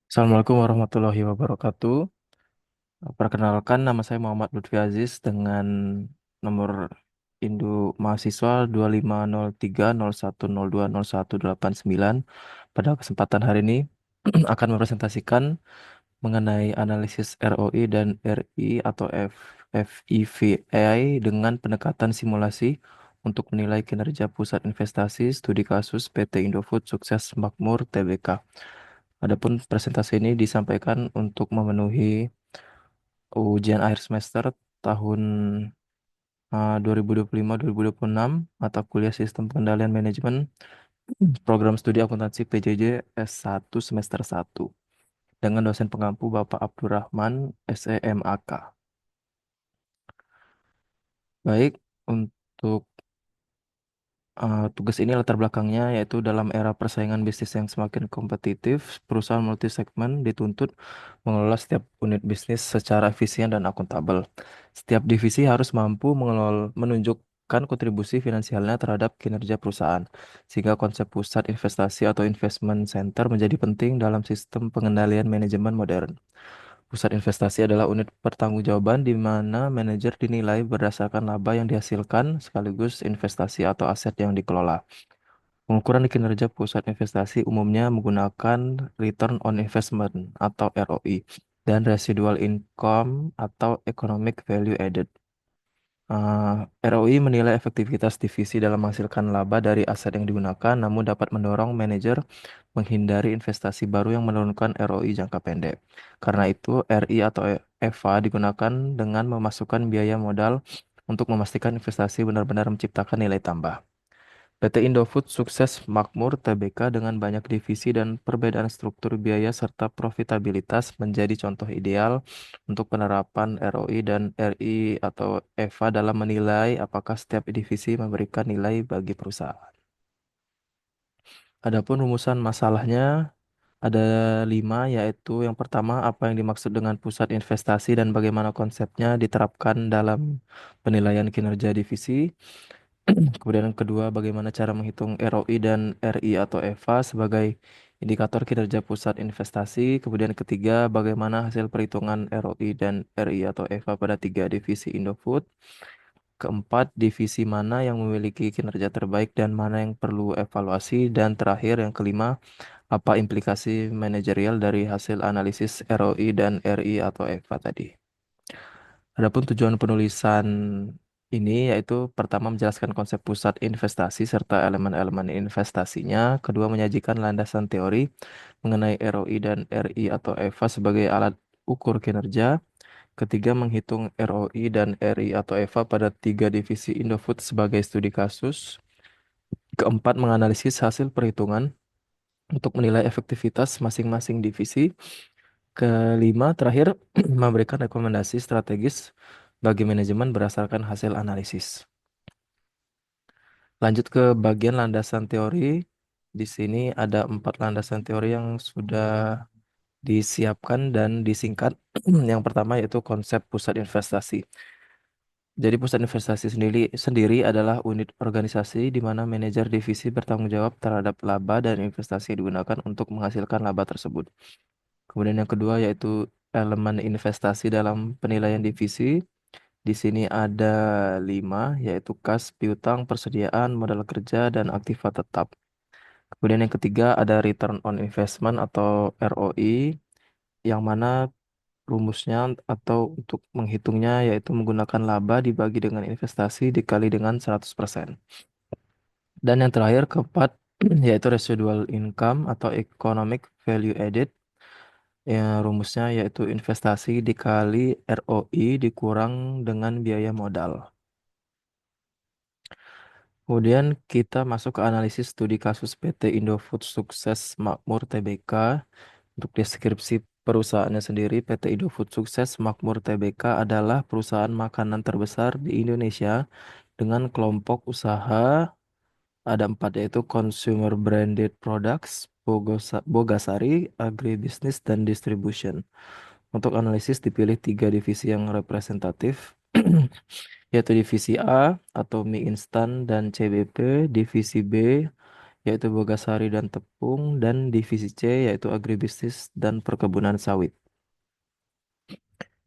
Assalamualaikum warahmatullahi wabarakatuh. Perkenalkan, nama saya Muhammad Lutfi Aziz dengan nomor induk mahasiswa 250301020189. Pada kesempatan hari ini akan mempresentasikan mengenai analisis ROI dan RI atau FIVI dengan pendekatan simulasi untuk menilai kinerja pusat investasi studi kasus PT Indofood Sukses Makmur Tbk. Adapun presentasi ini disampaikan untuk memenuhi ujian akhir semester tahun 2025-2026 mata kuliah Sistem Pengendalian Manajemen Program Studi Akuntansi PJJ S1 semester 1 dengan dosen pengampu Bapak Abdurrahman SEMAK. Baik, untuk tugas ini latar belakangnya yaitu dalam era persaingan bisnis yang semakin kompetitif, perusahaan multisegmen dituntut mengelola setiap unit bisnis secara efisien dan akuntabel. Setiap divisi harus mampu menunjukkan kontribusi finansialnya terhadap kinerja perusahaan, sehingga konsep pusat investasi atau investment center menjadi penting dalam sistem pengendalian manajemen modern. Pusat investasi adalah unit pertanggungjawaban di mana manajer dinilai berdasarkan laba yang dihasilkan sekaligus investasi atau aset yang dikelola. Pengukuran kinerja pusat investasi umumnya menggunakan return on investment atau ROI dan residual income atau economic value added. ROI menilai efektivitas divisi dalam menghasilkan laba dari aset yang digunakan, namun dapat mendorong manajer menghindari investasi baru yang menurunkan ROI jangka pendek. Karena itu, RI atau EVA digunakan dengan memasukkan biaya modal untuk memastikan investasi benar-benar menciptakan nilai tambah. PT Indofood sukses makmur Tbk dengan banyak divisi dan perbedaan struktur biaya serta profitabilitas menjadi contoh ideal untuk penerapan ROI dan RI atau EVA dalam menilai apakah setiap divisi memberikan nilai bagi perusahaan. Adapun rumusan masalahnya ada 5, yaitu yang pertama apa yang dimaksud dengan pusat investasi dan bagaimana konsepnya diterapkan dalam penilaian kinerja divisi. Kemudian yang kedua, bagaimana cara menghitung ROI dan RI atau EVA sebagai indikator kinerja pusat investasi. Kemudian ketiga, bagaimana hasil perhitungan ROI dan RI atau EVA pada tiga divisi Indofood. Keempat, divisi mana yang memiliki kinerja terbaik dan mana yang perlu evaluasi. Dan terakhir, yang kelima, apa implikasi manajerial dari hasil analisis ROI dan RI atau EVA tadi. Adapun tujuan penulisan ini yaitu pertama menjelaskan konsep pusat investasi serta elemen-elemen investasinya, kedua menyajikan landasan teori mengenai ROI dan RI atau EVA sebagai alat ukur kinerja, ketiga menghitung ROI dan RI atau EVA pada tiga divisi Indofood sebagai studi kasus, keempat menganalisis hasil perhitungan untuk menilai efektivitas masing-masing divisi, kelima terakhir memberikan rekomendasi strategis bagi manajemen berdasarkan hasil analisis. Lanjut ke bagian landasan teori. Di sini ada 4 landasan teori yang sudah disiapkan dan disingkat. Yang pertama yaitu konsep pusat investasi. Jadi pusat investasi sendiri adalah unit organisasi di mana manajer divisi bertanggung jawab terhadap laba dan investasi yang digunakan untuk menghasilkan laba tersebut. Kemudian yang kedua yaitu elemen investasi dalam penilaian divisi. Di sini ada 5, yaitu kas, piutang, persediaan, modal kerja, dan aktiva tetap. Kemudian yang ketiga ada return on investment atau ROI, yang mana rumusnya atau untuk menghitungnya yaitu menggunakan laba dibagi dengan investasi dikali dengan 100%. Dan yang terakhir keempat yaitu residual income atau economic value added. Ya, rumusnya yaitu investasi dikali ROI dikurang dengan biaya modal. Kemudian kita masuk ke analisis studi kasus PT Indofood Sukses Makmur Tbk. Untuk deskripsi perusahaannya sendiri, PT Indofood Sukses Makmur Tbk adalah perusahaan makanan terbesar di Indonesia dengan kelompok usaha ada 4, yaitu Consumer Branded Products, Bogasari, Agribusiness, dan Distribution. Untuk analisis dipilih 3 divisi yang representatif, yaitu divisi A atau mie instan dan CBP, divisi B yaitu Bogasari dan Tepung, dan divisi C, yaitu Agribisnis dan Perkebunan Sawit.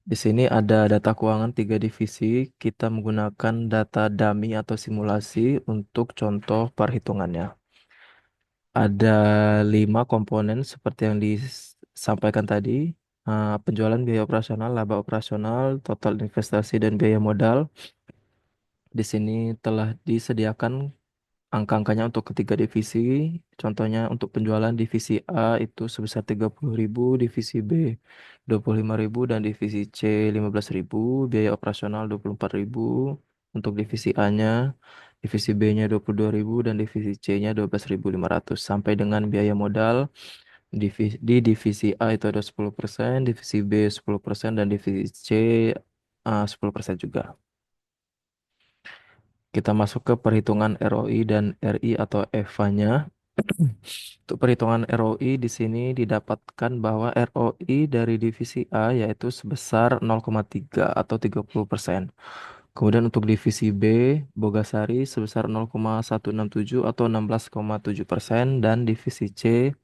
Di sini ada data keuangan tiga divisi. Kita menggunakan data dummy atau simulasi untuk contoh perhitungannya. Ada 5 komponen seperti yang disampaikan tadi. Penjualan, biaya operasional, laba operasional, total investasi, dan biaya modal. Di sini telah disediakan angka-angkanya untuk ketiga divisi. Contohnya untuk penjualan divisi A itu sebesar 30.000, divisi B 25.000, dan divisi C 15.000. Biaya operasional 24.000 untuk divisi A-nya, divisi B-nya 22.000, dan divisi C-nya 12.500. Sampai dengan biaya modal di divisi A itu ada 10%, divisi B 10%, dan divisi C 10% juga. Kita masuk ke perhitungan ROI dan RI atau EVA-nya. Untuk perhitungan ROI di sini didapatkan bahwa ROI dari divisi A yaitu sebesar 0,3 atau 30%. Kemudian untuk divisi B, Bogasari sebesar 0,167 atau 16,7%, dan divisi C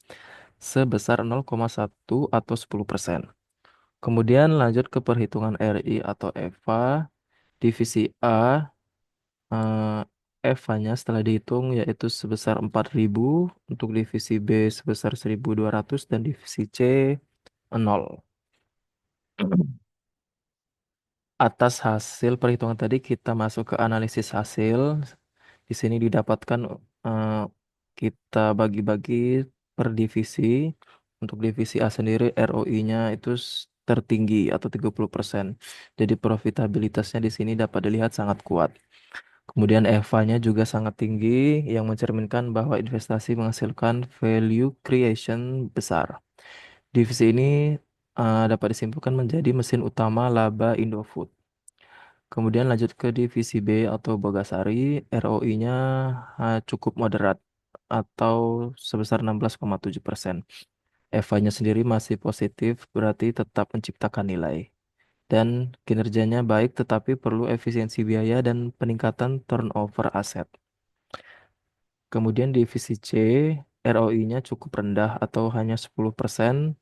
sebesar 0,1 atau 10%. Kemudian lanjut ke perhitungan RI atau EVA. Divisi A, EVA-nya setelah dihitung yaitu sebesar 4.000, untuk divisi B sebesar 1.200, dan divisi C 0. Atas hasil perhitungan tadi kita masuk ke analisis hasil. Di sini didapatkan eh, kita bagi-bagi per divisi. Untuk divisi A sendiri ROI-nya itu tertinggi atau 30%. Jadi profitabilitasnya di sini dapat dilihat sangat kuat. Kemudian EVA-nya juga sangat tinggi yang mencerminkan bahwa investasi menghasilkan value creation besar. Divisi ini dapat disimpulkan menjadi mesin utama laba Indofood. Kemudian lanjut ke divisi B atau Bogasari, ROI-nya cukup moderat atau sebesar 16,7%. EVA-nya sendiri masih positif, berarti tetap menciptakan nilai. Dan kinerjanya baik tetapi perlu efisiensi biaya dan peningkatan turnover aset. Kemudian divisi C, ROI-nya cukup rendah atau hanya 10%,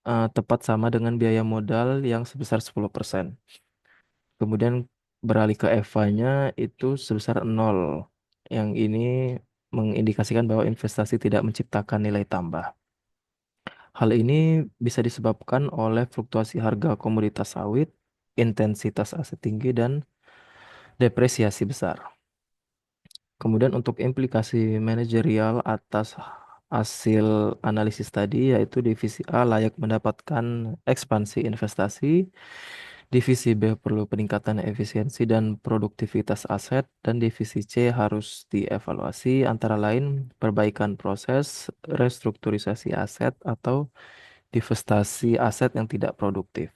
tepat sama dengan biaya modal yang sebesar 10%. Kemudian beralih ke EVA-nya itu sebesar 0. Yang ini mengindikasikan bahwa investasi tidak menciptakan nilai tambah. Hal ini bisa disebabkan oleh fluktuasi harga komoditas sawit, intensitas aset tinggi, dan depresiasi besar. Kemudian untuk implikasi manajerial atas hasil analisis tadi, yaitu divisi A layak mendapatkan ekspansi investasi, divisi B perlu peningkatan efisiensi dan produktivitas aset, dan divisi C harus dievaluasi antara lain perbaikan proses, restrukturisasi aset, atau divestasi aset yang tidak produktif.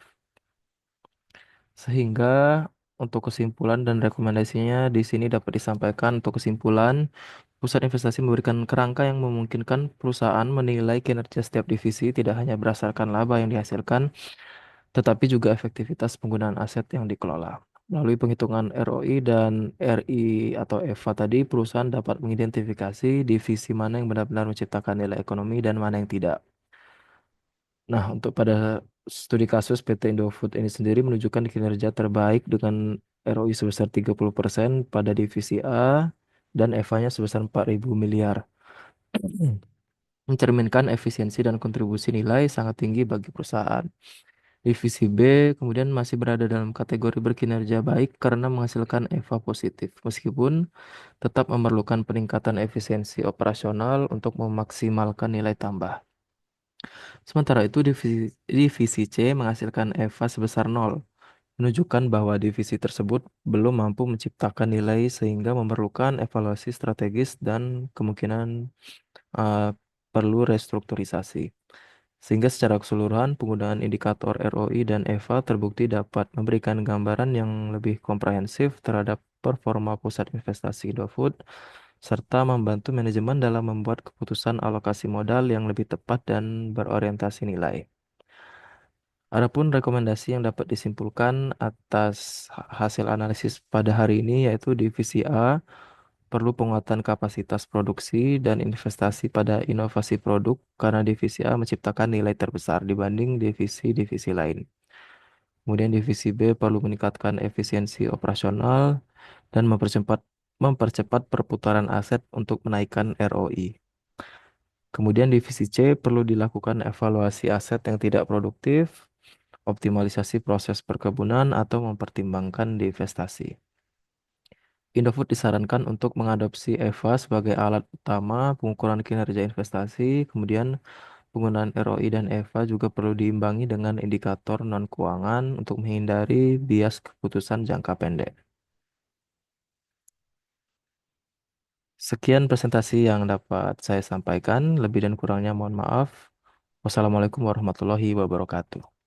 Sehingga untuk kesimpulan dan rekomendasinya di sini dapat disampaikan. Untuk kesimpulan, pusat investasi memberikan kerangka yang memungkinkan perusahaan menilai kinerja setiap divisi tidak hanya berdasarkan laba yang dihasilkan, tetapi juga efektivitas penggunaan aset yang dikelola. Melalui penghitungan ROI dan RI atau EVA tadi, perusahaan dapat mengidentifikasi divisi mana yang benar-benar menciptakan nilai ekonomi dan mana yang tidak. Nah, untuk pada studi kasus PT Indofood ini sendiri menunjukkan kinerja terbaik dengan ROI sebesar 30% pada divisi A dan EVA-nya sebesar 4.000 miliar. Mencerminkan efisiensi dan kontribusi nilai sangat tinggi bagi perusahaan. Divisi B kemudian masih berada dalam kategori berkinerja baik karena menghasilkan EVA positif, meskipun tetap memerlukan peningkatan efisiensi operasional untuk memaksimalkan nilai tambah. Sementara itu, divisi C menghasilkan EVA sebesar 0, menunjukkan bahwa divisi tersebut belum mampu menciptakan nilai sehingga memerlukan evaluasi strategis dan kemungkinan uh, perlu restrukturisasi. Sehingga secara keseluruhan penggunaan indikator ROI dan EVA terbukti dapat memberikan gambaran yang lebih komprehensif terhadap performa pusat investasi Indofood serta membantu manajemen dalam membuat keputusan alokasi modal yang lebih tepat dan berorientasi nilai. Adapun rekomendasi yang dapat disimpulkan atas hasil analisis pada hari ini yaitu divisi A perlu penguatan kapasitas produksi dan investasi pada inovasi produk karena divisi A menciptakan nilai terbesar dibanding divisi-divisi lain. Kemudian divisi B perlu meningkatkan efisiensi operasional dan mempercepat perputaran aset untuk menaikkan ROI. Kemudian divisi C perlu dilakukan evaluasi aset yang tidak produktif, optimalisasi proses perkebunan atau mempertimbangkan divestasi. Indofood disarankan untuk mengadopsi EVA sebagai alat utama pengukuran kinerja investasi. Kemudian penggunaan ROI dan EVA juga perlu diimbangi dengan indikator non-keuangan untuk menghindari bias keputusan jangka pendek. Sekian presentasi yang dapat saya sampaikan. Lebih dan kurangnya mohon maaf. Wassalamualaikum warahmatullahi wabarakatuh.